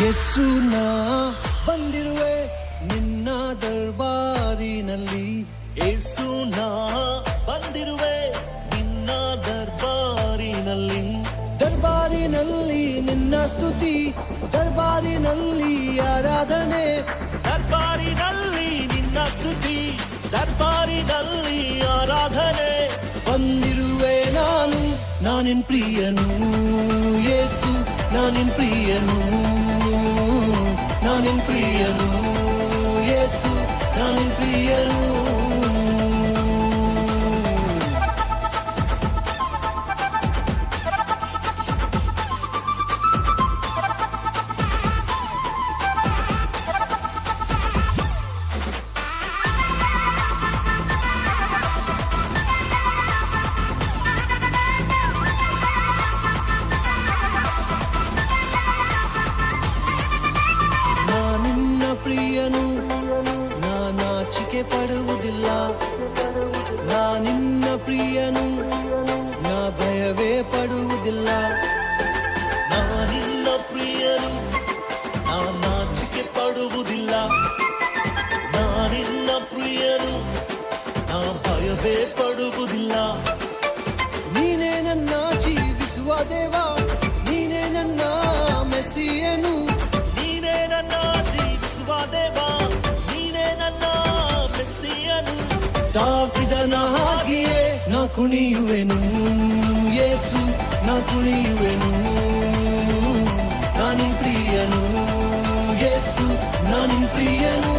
ಯೇಸು ನಾ ಬಂದಿರುವೆ ನಿನ್ನ ದರ್ಬಾರಿನಲ್ಲಿ. ಯೇಸು ನಾ ಬಂದಿರುವೆ ನಿನ್ನ ದರ್ಬಾರಿನಲ್ಲಿ. ದರ್ಬಾರಿನಲ್ಲಿ ನಿನ್ನ ಸ್ತುತಿ, ದರ್ಬಾರಿನಲ್ಲಿ ಆರಾಧನೆ. ದರ್ಬಾರಿನಲ್ಲಿ ನಿನ್ನ ಸ್ತುತಿ, ದರ್ಬಾರಿನಲ್ಲಿ ಆರಾಧನೆ. ಬಂದಿರುವೆ ನಾನಿನ್ ಪ್ರಿಯನು ಯೇಸು, ನಾನಿನ್ ಪ್ರಿಯನು, ನಾನಿನ್ ಪ್ರಿಯನು ಯೇಸು, ನಾನಿನ್ ಪ್ರಿಯನು. ಪ್ರಿಯನು ನಾಚಿಕೆ ಪಡುವುದಿಲ್ಲ, ನಿನ್ನ ಪ್ರಿಯನು ನಾ ಭಯವೇ ಪಡುವುದಿಲ್ಲ. ನಿನ್ನ ಪ್ರಿಯನು ನಾಚಿಕೆ ಪಡುವುದಿಲ್ಲ, ನಿನ್ನ ಪ್ರಿಯನು ನಾ ಭಯವೇ ಪಡುವುದಿಲ್ಲ. ನೀನೇ ನನ್ನ ಜೀವಿಸುವ ದೇವ, ನೀನೇ ನನ್ನ ಮೆಸ್ಸಿಯನು. ನೀನೇ ನನ್ನ ಜೀವಿಸುವ ದೇವ, ನೀನೇ ನನ್ನ ಮೆಸ್ಸಿಯನು. ದಾವಿದನ ಹಾಗೆಯೇ ನಾ ಕುಣಿಯುವೆನು ಯೇಸು, ನಾ ಕುಣಿಯುವೆನು. ನಾನಿನ್ ಪ್ರಿಯನು ಯೇಸು, ನಾನಿನ್ ಪ್ರಿಯನು.